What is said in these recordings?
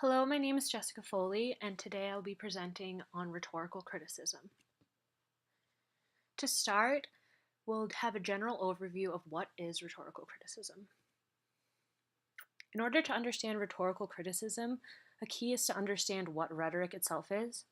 Hello, my name is Jessica Foley, and today I'll be presenting on rhetorical criticism. To start, we'll have a general overview of what is rhetorical criticism. In order to understand rhetorical criticism, a key is to understand what rhetoric itself is.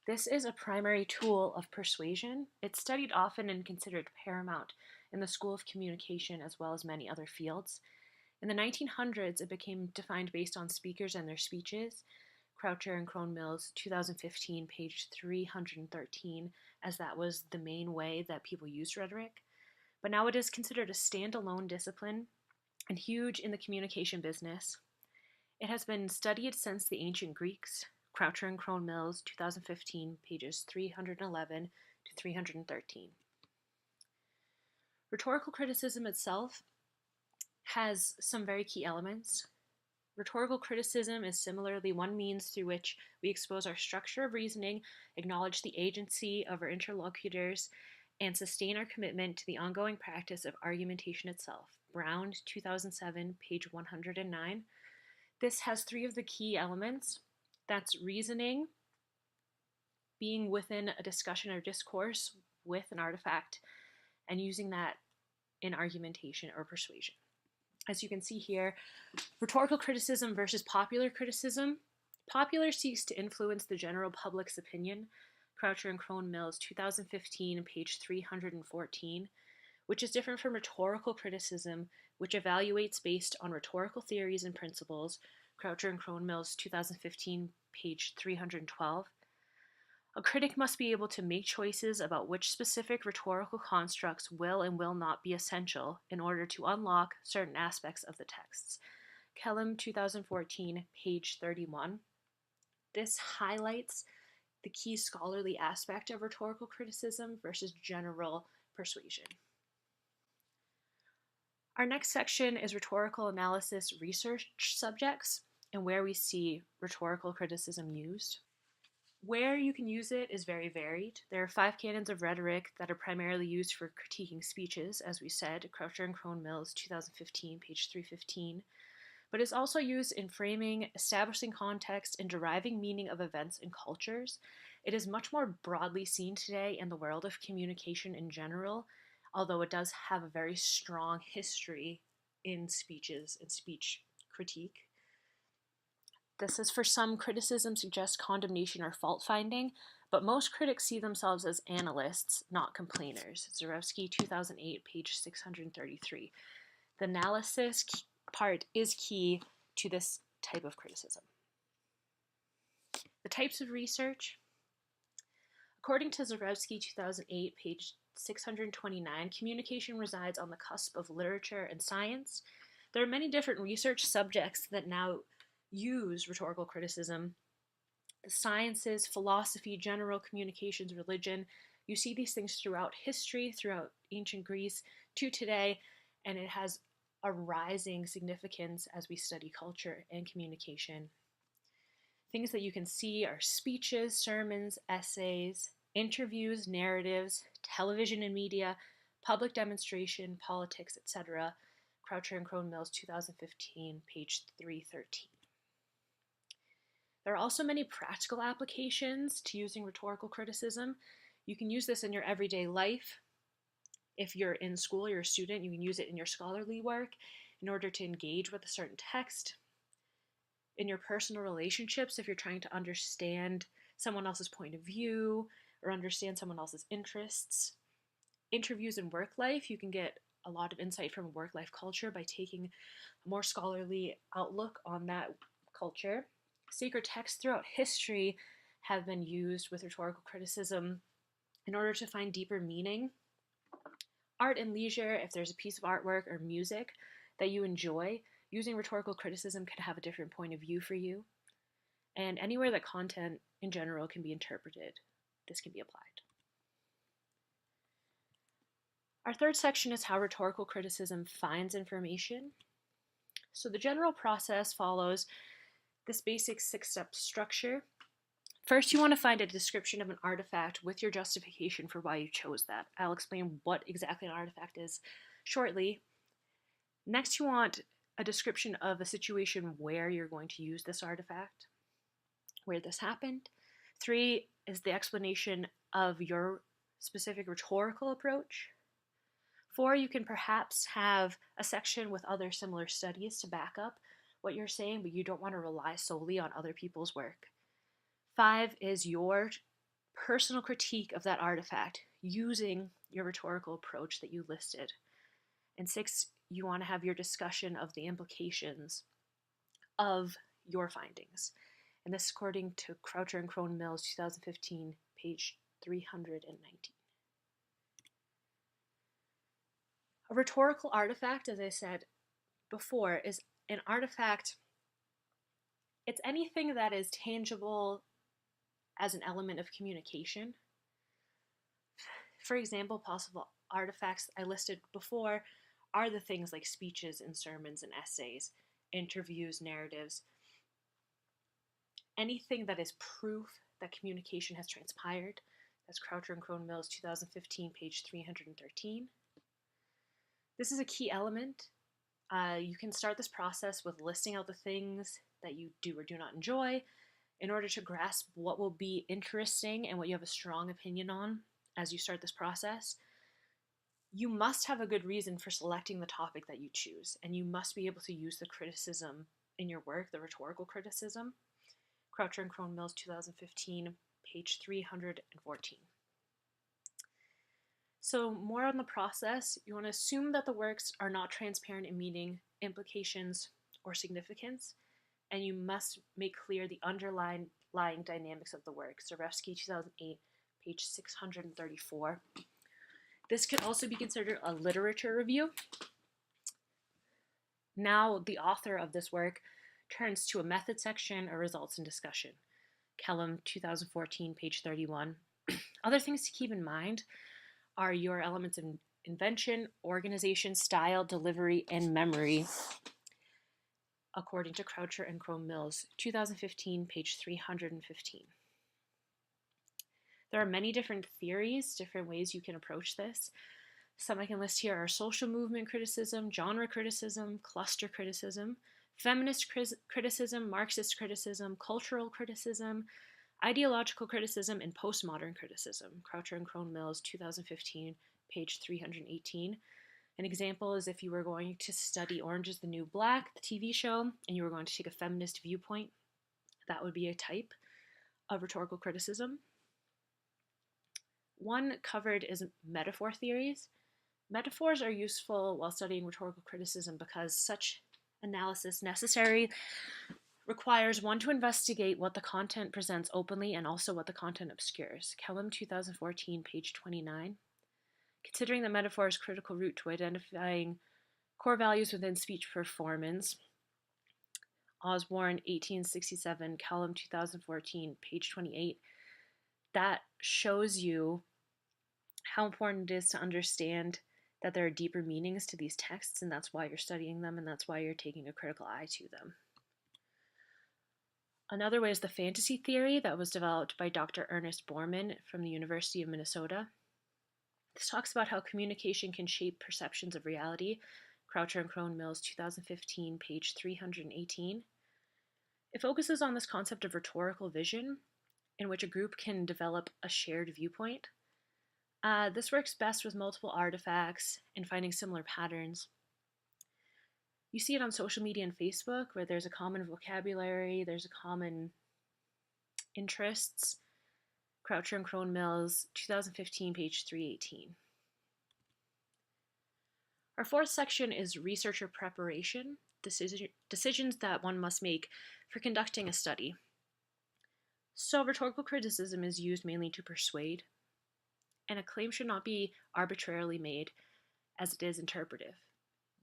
This is a primary tool of persuasion. It's studied often and considered paramount in the School of Communication as well as many other fields. In the 1900s, it became defined based on speakers and their speeches. Croucher and Crone Mills, 2015, page 313, as that was the main way that people used rhetoric. But now it is considered a standalone discipline and huge in the communication business. It has been studied since the ancient Greeks. Croucher and Crone Mills, 2015, pages 311 to 313. Rhetorical criticism itself has some very key elements. Rhetorical criticism is similarly one means through which we expose our structure of reasoning, acknowledge the agency of our interlocutors, and sustain our commitment to the ongoing practice of argumentation itself. Brown, 2007, page 109. This has three of the key elements. That's reasoning, being within a discussion or discourse with an artifact, and using that in argumentation or persuasion. As you can see here, rhetorical criticism versus popular criticism. Popular seeks to influence the general public's opinion. Croucher and Crone Mills, 2015, page 314, which is different from rhetorical criticism, which evaluates based on rhetorical theories and principles. Croucher and Crone Mills, 2015, page 312. A critic must be able to make choices about which specific rhetorical constructs will and will not be essential in order to unlock certain aspects of the texts. Kellum, 2014, page 31. This highlights the key scholarly aspect of rhetorical criticism versus general persuasion. Our next section is rhetorical analysis research subjects and where we see rhetorical criticism used. Where you can use it is very varied. There are 5 canons of rhetoric that are primarily used for critiquing speeches, as we said, Croucher and Crone Mills, 2015, page 315. But it's also used in framing, establishing context, and deriving meaning of events and cultures. It is much more broadly seen today in the world of communication in general, although it does have a very strong history in speeches and speech critique. This is for some criticism suggests condemnation or fault finding, but most critics see themselves as analysts, not complainers. Zarevsky, 2008, page 633. The analysis part is key to this type of criticism. The types of research. According to Zarevsky, 2008, page 629, communication resides on the cusp of literature and science. There are many different research subjects that now use rhetorical criticism. The sciences, philosophy, general communications, religion. You see these things throughout history, throughout ancient Greece to today, and it has a rising significance as we study culture and communication. Things that you can see are speeches, sermons, essays, interviews, narratives, television and media, public demonstration, politics, etc. Croucher and Crone Mills, 2015, page 313. There are also many practical applications to using rhetorical criticism. You can use this in your everyday life. If you're in school, you're a student, you can use it in your scholarly work in order to engage with a certain text. In your personal relationships, if you're trying to understand someone else's point of view or understand someone else's interests. Interviews in work life, you can get a lot of insight from work-life culture by taking a more scholarly outlook on that culture. Sacred texts throughout history have been used with rhetorical criticism in order to find deeper meaning. Art and leisure, if there's a piece of artwork or music that you enjoy, using rhetorical criticism can have a different point of view for you. And anywhere that content in general can be interpreted, this can be applied. Our third section is how rhetorical criticism finds information. So the general process follows this basic 6-step structure. First, you want to find a description of an artifact with your justification for why you chose that. I'll explain what exactly an artifact is shortly. Next, you want a description of a situation where you're going to use this artifact, where this happened. 3 is the explanation of your specific rhetorical approach. 4, you can perhaps have a section with other similar studies to back up what you're saying, but you don't want to rely solely on other people's work. 5 is your personal critique of that artifact using your rhetorical approach that you listed. And 6, you want to have your discussion of the implications of your findings. And this according to Croucher and Crone Mills, 2015, page 319. A rhetorical artifact, as I said before, is an artifact. It's anything that is tangible as an element of communication. For example, possible artifacts I listed before are the things like speeches and sermons and essays, interviews, narratives. Anything that is proof that communication has transpired. That's Croucher and Crone Mills, 2015, page 313. This is a key element. You can start this process with listing out the things that you do or do not enjoy in order to grasp what will be interesting and what you have a strong opinion on as you start this process. You must have a good reason for selecting the topic that you choose, and you must be able to use the criticism in your work, the rhetorical criticism. Croucher and Crone Mills, 2015, page 314. So more on the process, you want to assume that the works are not transparent in meaning, implications, or significance, and you must make clear the underlying dynamics of the work. Zarefsky, 2008, page 634. This could also be considered a literature review. Now the author of this work turns to a method section or results and discussion. Kellum, 2014, page 31. Other things to keep in mind are your elements of invention, organization, style, delivery, and memory, according to Croucher and Crone Mills, 2015, page 315. There are many different theories, different ways you can approach this. Some I can list here are social movement criticism, genre criticism, cluster criticism, feminist criticism, Marxist criticism, cultural criticism, ideological criticism, and postmodern criticism. Croucher and Crone Mills, 2015, page 318. An example is if you were going to study Orange is the New Black, the TV show, and you were going to take a feminist viewpoint, that would be a type of rhetorical criticism. One covered is metaphor theories. Metaphors are useful while studying rhetorical criticism because such analysis necessary requires one to investigate what the content presents openly and also what the content obscures. Kellum, 2014, page 29. Considering that metaphor is a critical route to identifying core values within speech performance. Osborne, 1867, Kellum, 2014, page 28. That shows you how important it is to understand that there are deeper meanings to these texts, and that's why you're studying them, and that's why you're taking a critical eye to them. Another way is the fantasy theory that was developed by Dr. Ernest Borman from the University of Minnesota. This talks about how communication can shape perceptions of reality. Croucher and Crone Mills, 2015, page 318. It focuses on this concept of rhetorical vision, in which a group can develop a shared viewpoint. This works best with multiple artifacts and finding similar patterns. You see it on social media and Facebook, where there's a common vocabulary, there's a common interests. Croucher and Crone Mills, 2015, page 318. Our fourth section is researcher preparation, decisions that one must make for conducting a study. So rhetorical criticism is used mainly to persuade, and a claim should not be arbitrarily made as it is interpretive.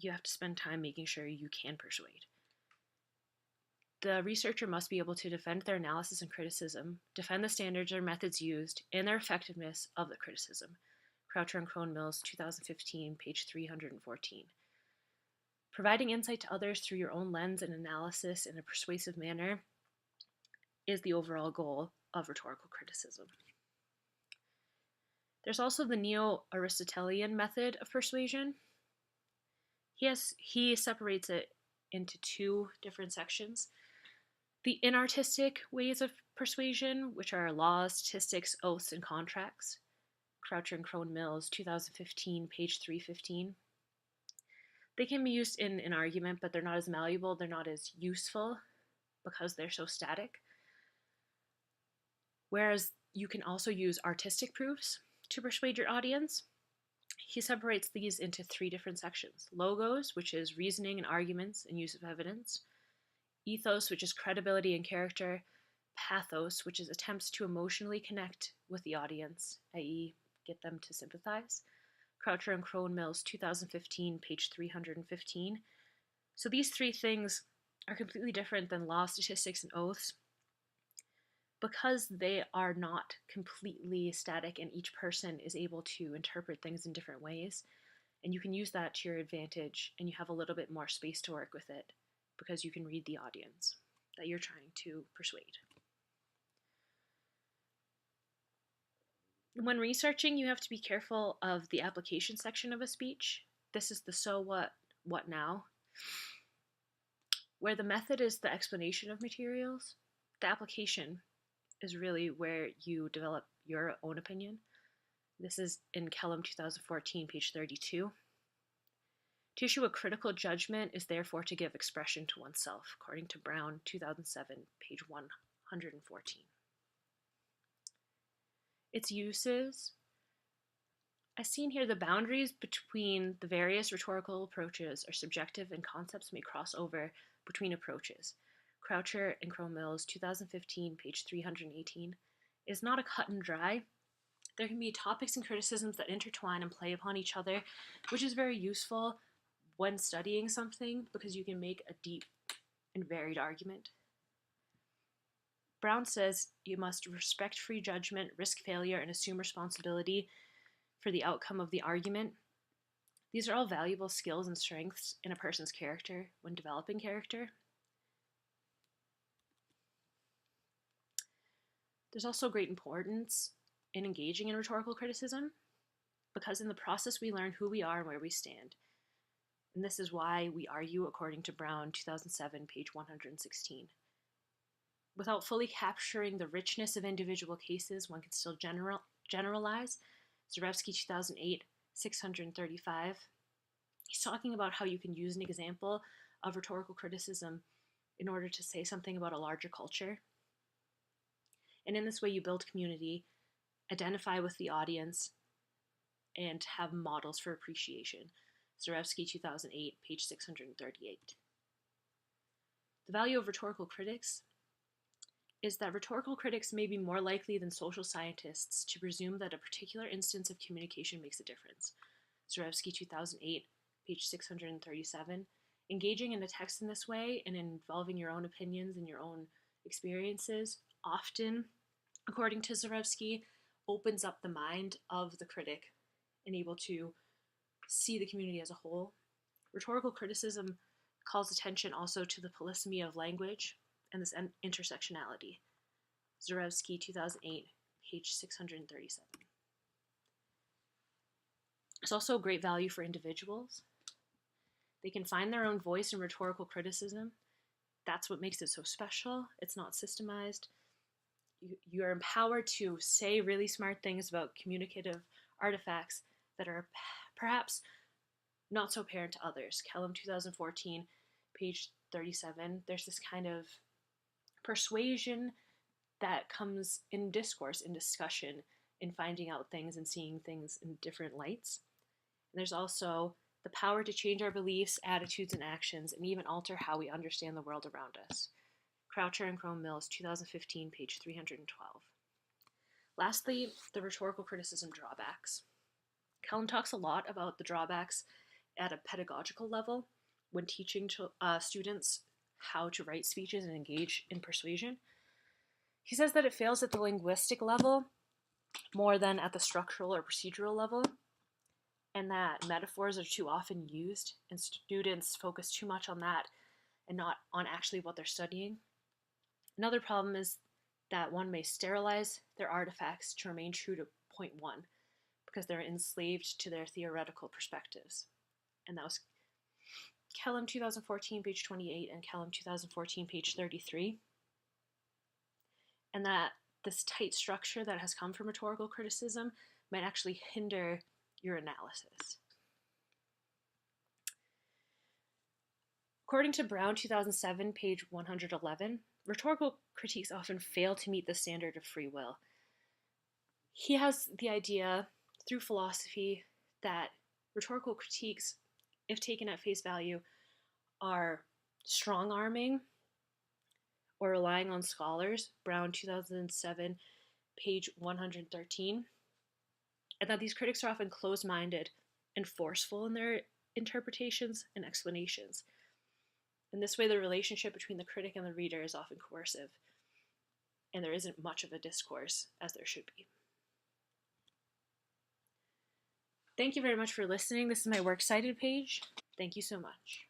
You have to spend time making sure you can persuade. The researcher must be able to defend their analysis and criticism, defend the standards or methods used, and their effectiveness of the criticism. Croucher and Crone Mills, 2015, page 314. Providing insight to others through your own lens and analysis in a persuasive manner is the overall goal of rhetorical criticism. There's also the Neo-Aristotelian method of persuasion. He separates it into two different sections. The inartistic ways of persuasion, which are laws, statistics, oaths, and contracts. Croucher and Crone Mills, 2015, page 315. They can be used in an argument, but they're not as malleable, they're not as useful because they're so static. Whereas you can also use artistic proofs to persuade your audience. He separates these into three different sections. Logos, which is reasoning and arguments and use of evidence. Ethos, which is credibility and character. Pathos, which is attempts to emotionally connect with the audience, i.e., get them to sympathize. Croucher and Crone Mills, 2015, page 315. So these three things are completely different than law, statistics, and oaths because they are not completely static and each person is able to interpret things in different ways. And you can use that to your advantage and you have a little bit more space to work with it because you can read the audience that you're trying to persuade. When researching, you have to be careful of the application section of a speech. This is the so what now? Where the method is the explanation of materials, the application is really where you develop your own opinion. This is in Kellum 2014, page 32. To issue a critical judgment is therefore to give expression to oneself, according to Brown 2007, page 114. Its uses. As seen here, the boundaries between the various rhetorical approaches are subjective and concepts may cross over between approaches. Croucher and Crone Mills, 2015, page 318, is not a cut and dry. There can be topics and criticisms that intertwine and play upon each other, which is very useful when studying something because you can make a deep and varied argument. Brown says you must respect free judgment, risk failure, and assume responsibility for the outcome of the argument. These are all valuable skills and strengths in a person's character when developing character. There's also great importance in engaging in rhetorical criticism because in the process we learn who we are and where we stand. And this is why we argue according to Brown 2007, page 116. Without fully capturing the richness of individual cases, one can still generalize. Zarevsky 2008, 635. He's talking about how you can use an example of rhetorical criticism in order to say something about a larger culture. And in this way, you build community, identify with the audience, and have models for appreciation. Zarevsky, 2008, page 638. The value of rhetorical critics is that rhetorical critics may be more likely than social scientists to presume that a particular instance of communication makes a difference. Zarevsky, 2008, page 637. Engaging in a text in this way and involving your own opinions and your own experiences often, according to Zarevsky, opens up the mind of the critic and able to see the community as a whole. Rhetorical criticism calls attention also to the polysemy of language and this intersectionality. Zarevsky, 2008, page 637. There's also great value for individuals. They can find their own voice in rhetorical criticism. That's what makes it so special. It's not systemized. You're empowered to say really smart things about communicative artifacts that are perhaps not so apparent to others. Kellum 2014, page 37. There's this kind of persuasion that comes in discourse, in discussion, in finding out things and seeing things in different lights. And there's also the power to change our beliefs, attitudes, and actions, and even alter how we understand the world around us. Croucher and Crone Mills, 2015, page 312. Lastly, the rhetorical criticism drawbacks. Kellum talks a lot about the drawbacks at a pedagogical level when teaching students how to write speeches and engage in persuasion. He says that it fails at the linguistic level more than at the structural or procedural level, and that metaphors are too often used and students focus too much on that and not on actually what they're studying. Another problem is that one may sterilize their artifacts to remain true to point one because they're enslaved to their theoretical perspectives. And that was Kellum 2014, page 28, and Kellum 2014, page 33. And that this tight structure that has come from rhetorical criticism might actually hinder your analysis. According to Brown 2007, page 111, rhetorical critiques often fail to meet the standard of free will. He has the idea through philosophy that rhetorical critiques, if taken at face value, are strong-arming or relying on scholars, Brown 2007, page 113, and that these critics are often closed-minded and forceful in their interpretations and explanations. In this way, the relationship between the critic and the reader is often coercive, and there isn't much of a discourse as there should be. Thank you very much for listening. This is my Works Cited page. Thank you so much.